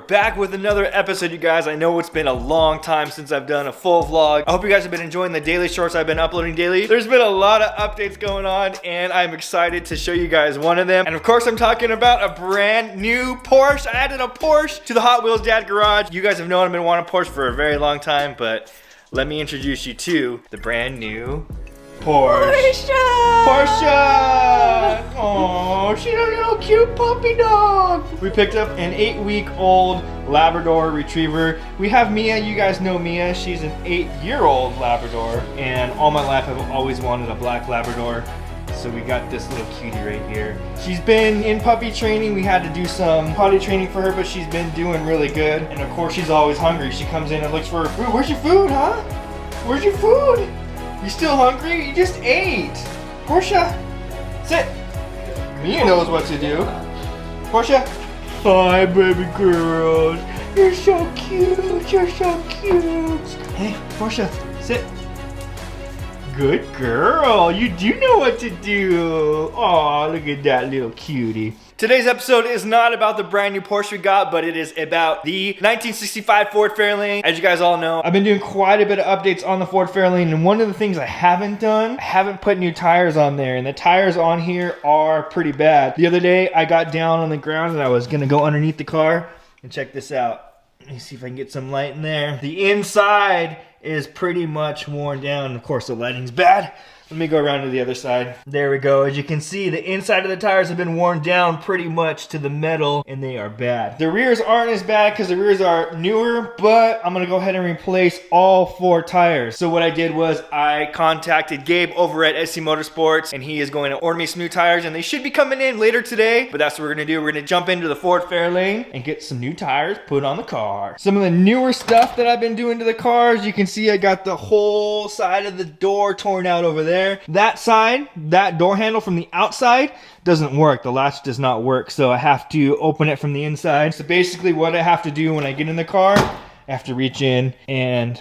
back with another episode, you guys. I know it's been a long time since I've done a full vlog. I hope you guys have been enjoying the daily shorts I've been uploading daily. There's been a lot of updates going on, and I'm excited to show you guys one of them. And of course, I'm talking about a brand new Porsche. I added a Porsche to the Hot Wheels Dad Garage. You guys have known I've been wanting a Porsche for a very long time, but let me introduce you to the brand new Porsche! Oh, she's a little cute puppy dog. We picked up an 8-week-old Labrador Retriever. We have Mia. You guys know Mia. She's an 8-year-old Labrador, and all my life I've always wanted a black Labrador. So we got this little cutie right here. She's been in puppy training. We had to do some potty training for her, but she's been doing really good. And of course, she's always hungry. She comes in and looks for her food. Where's your food, huh? Where's your food? You still hungry? You just ate. Porsche, sit. Mia knows what to do. Porsche. Hi, baby girls. You're so cute. You're so cute. Hey, Porsche, sit. Good girl. You do know what to do. Aw, look at that little cutie. Today's episode is not about the brand new Porsche we got, but it is about the 1965 Ford Fairlane. As you guys all know, I've been doing quite a bit of updates on the Ford Fairlane, and one of the things I haven't done, I haven't put new tires on there, and the tires on here are pretty bad. The other day, I got down on the ground and I was gonna go underneath the car, and check this out. Let me see if I can get some light in there. The inside is pretty much worn down. Of course, the lighting's bad. Let me go around to the other side. There we go. As you can see, the inside of the tires have been worn down pretty much to the metal, and they are bad. The rears aren't as bad because the rears are newer, but I'm gonna go ahead and replace all 4 tires. So what I did was I contacted Gabe over at SC Motorsports, and he is going to order me some new tires, and they should be coming in later today, but that's what we're gonna do. We're gonna jump into the Ford Fairlane and get some new tires put on the car. Some of the newer stuff that I've been doing to the cars, you can see I got the whole side of the door torn out over there. That side, that door handle from the outside doesn't work. The latch does not work, so I have to open it from the inside. So basically what I have to do when I get in the car, I have to reach in and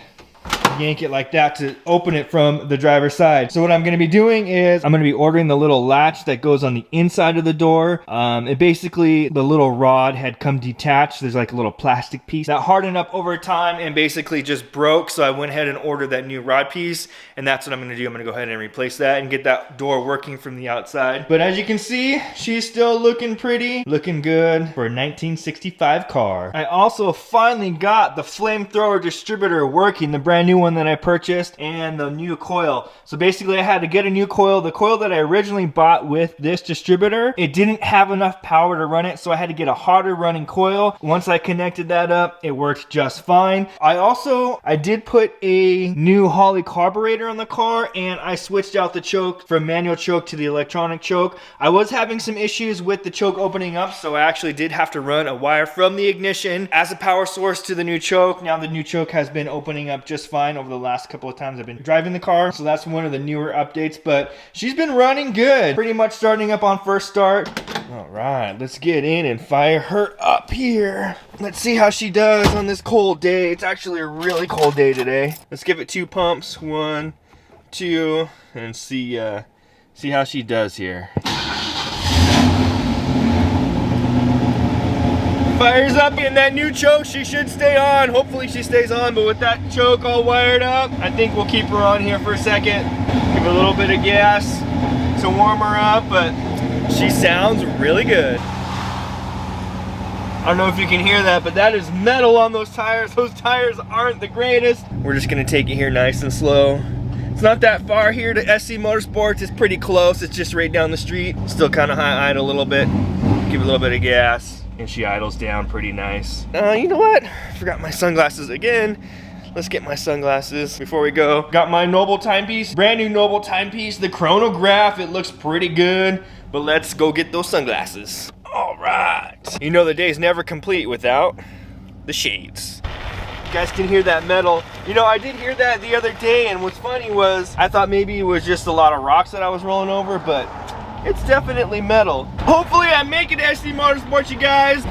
yank it like that to open it from the driver's side. So what I'm going to be doing is I'm going to be ordering the little latch that goes on the inside of the door. It basically, the little rod had come detached. There's like a little plastic piece that hardened up over time and basically just broke. So I went ahead and ordered that new rod piece, and that's what I'm going to do. I'm going to go ahead and replace that and get that door working from the outside. But as you can see, she's still looking pretty, looking good for a 1965 car. I also finally got the flamethrower distributor working, the brand new one that I purchased, and the new coil. So basically I had to get a new coil. The coil that I originally bought with this distributor, it didn't have enough power to run it, so I had to get a harder running coil. Once I connected that up, it worked just fine. I did put a new Holley carburetor on the car, and I switched out the choke from manual choke to the electronic choke. I was having some issues with the choke opening up, so I actually did have to run a wire from the ignition as a power source to the new choke. Now the new choke has been opening up just fine over the last couple of times I've been driving the car, so that's one of the newer updates, but she's been running good, pretty much starting up on first start. All right, let's get in and fire her up here. Let's see how she does on this cold day. It's actually a really cold day today. Let's give it 2 pumps, 1, 2, and see how she does here. Fires up in that new choke. She should stay on. Hopefully she stays on, but with that choke all wired up, I think we'll keep her on here for a second. Give her a little bit of gas to warm her up, but she sounds really good. I don't know if you can hear that, but that is metal on those tires. Those tires aren't the greatest. We're just gonna take it here nice and slow. It's not that far here to SC Motorsports. It's pretty close. It's just right down the street. Still kind of high idle a little bit. Give it a little bit of gas, and she idles down pretty nice. You know what? Forgot my sunglasses again. Let's get my sunglasses before we go. Got my Noble timepiece, brand new Noble timepiece, the chronograph. It looks pretty good, but let's go get those sunglasses. All right. You know the day's never complete without the shades. You guys can hear that metal. You know, I did hear that the other day, and what's funny was I thought maybe it was just a lot of rocks that I was rolling over, but it's definitely metal. Hopefully I make it to SC Motorsports, you guys.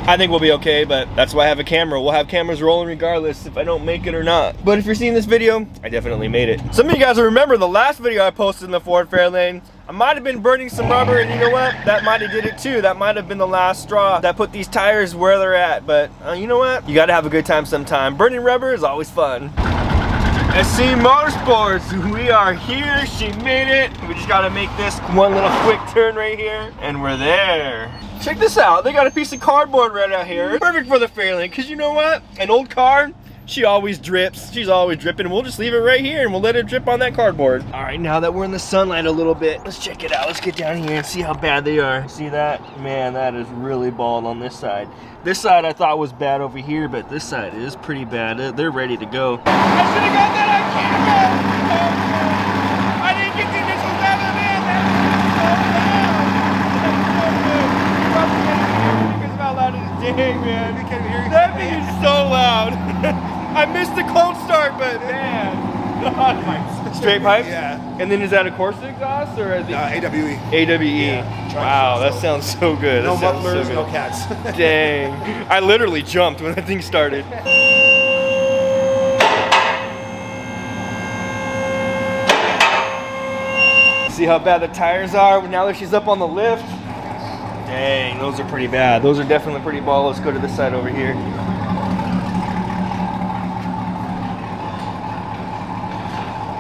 I think we'll be okay, but that's why I have a camera. We'll have cameras rolling regardless if I don't make it or not. But if you're seeing this video, I definitely made it. Some of you guys will remember the last video I posted in the Ford Fairlane. I might have been burning some rubber, and you know what? That might have did it too. That might have been the last straw that put these tires where they're at. But you know what? You gotta have a good time sometime. Burning rubber is always fun. SC Motorsports, we are here. She made it. We just gotta make this one little quick turn right here, and we're there. Check this out. They got a piece of cardboard right out here. Perfect for the Fairlane, because you know what? An old car, she always drips. She's always dripping. We'll just leave it right here and we'll let it drip on that cardboard. All right, now that we're in the sunlight a little bit, let's check it out. Let's get down here and see how bad they are. See that? Man, that is really bald on this side. This side I thought was bad over here, but this side is pretty bad. They're ready to go. I should have got that on camera. I didn't get the initials out of it. That's so loud. Dang, man. That thing is so loud. I missed the cold start, but man. Straight pipes? Yeah. And then is that a Corsa exhaust or the AWE? AWE. Yeah. Wow, that sounds so good. No that mufflers, so no cats. Dang. I literally jumped when that thing started. See how bad the tires are now that she's up on the lift? Dang, those are pretty bad. Those are definitely pretty bald. Let's go to this side over here.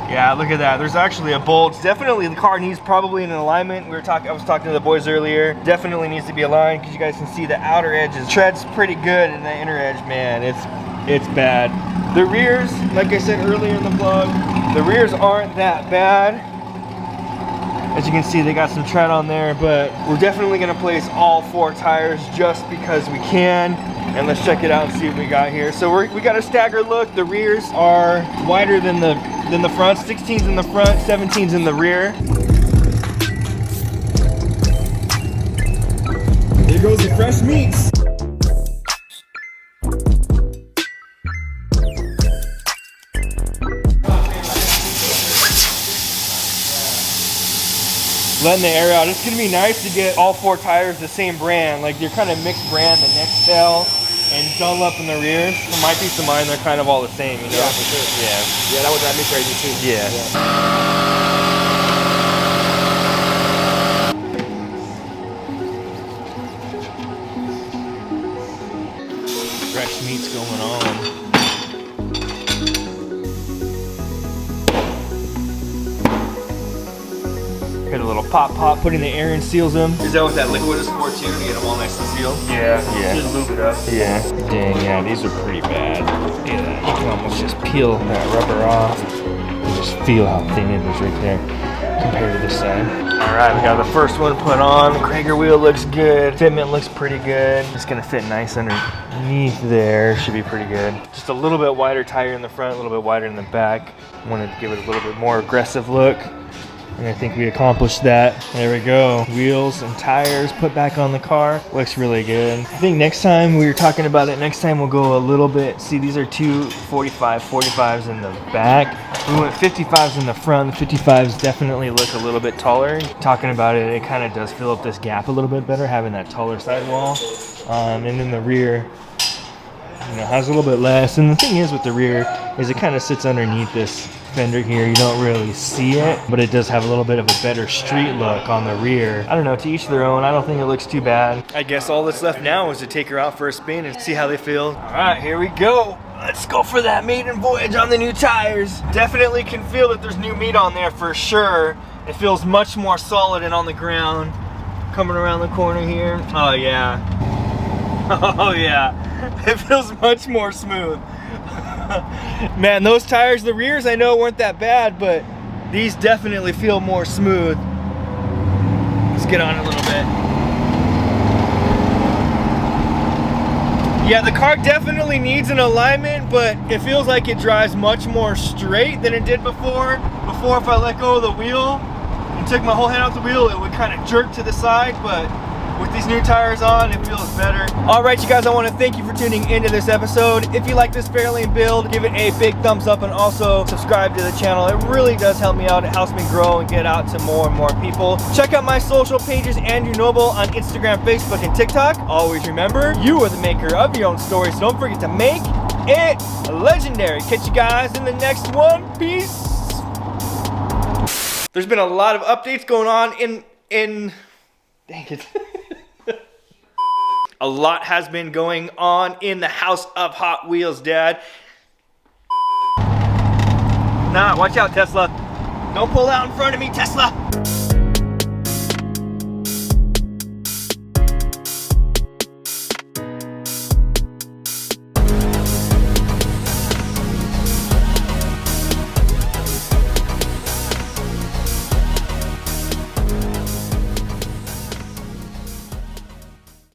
Yeah, look at that. There's actually a bulge. Definitely the car needs probably an alignment. I was talking to the boys earlier. Definitely needs to be aligned because you guys can see the outer edges. Treads pretty good, and the inner edge, man, it's bad. The rears, like I said earlier in the vlog, the rears aren't that bad. As you can see, they got some tread on there, but we're definitely gonna place all 4 tires just because we can. And let's check it out and see what we got here. So we got a staggered look. The rears are wider than the front. 16's in the front, 17's in the rear. There goes the fresh meats. Letting the air out. It's gonna be nice to get all 4 tires the same brand. Like they're kind of mixed brand, the Nextel and Dunlop in the rear. For my peace of mind, they're kind of all the same, you know? Yeah, for sure. Yeah. Yeah, that would drive me crazy too. Yeah. Fresh meat's going on. Hit a little pop, putting the air in, seals them. Is that what that liquid is for too, to get them all nice and sealed? Yeah. Just lube it up. Yeah. Dang, yeah, these are pretty bad. Look at that. You can almost just peel that rubber off. You just feel how thin it is right there compared to this side. All right, we got the first one put on. The Krager wheel looks good. Fitment looks pretty good. It's gonna fit nice underneath there. Should be pretty good. Just a little bit wider tire in the front, a little bit wider in the back. Wanted to give it a little bit more aggressive look. And I think we accomplished that. There we go. Wheels and tires put back on the car. Looks really good. I think next time, we were talking about it, next time we'll go a little bit. See, these are 2 45s in the back. We went 55s in the front. The 55s definitely look a little bit taller. Talking about it, it kind of does fill up this gap a little bit better, having that taller sidewall. And in the rear, you know, has a little bit less. And the thing is with the rear is it kind of sits underneath this fender here. You don't really see it, but it does have a little bit of a better street look on the rear. I don't know, to each their own. I don't think it looks too bad. I guess all that's left now is to take her out for a spin and see how they feel. All right, here we go. Let's go for that maiden voyage on the new tires. Definitely can feel that there's new meat on there for sure. It feels much more solid and on the ground. Coming around the corner here. Oh yeah. Oh yeah. It feels much more smooth. Man, those tires, the rears I know weren't that bad, but these definitely feel more smooth. Let's get on a little bit. Yeah, the car definitely needs an alignment, but it feels like it drives much more straight than it did before. Before, if I let go of the wheel and took my whole hand off the wheel, it would kind of jerk to the side, but With these new tires on, it feels better. All right, you guys, I want to thank you for tuning into this episode. If you like this Fairlane build, give it a big thumbs up and also subscribe to the channel. It really does help me out. It helps me grow and get out to more and more people. Check out my social pages, Andrew Noble, on Instagram, Facebook, and TikTok. Always remember, you are the maker of your own story, so don't forget to make it legendary. Catch you guys in the next one. Peace. There's been a lot of updates going on dang it. A lot has been going on in the house of Hot Wheels, Dad. Nah, watch out, Tesla. Don't pull out in front of me, Tesla.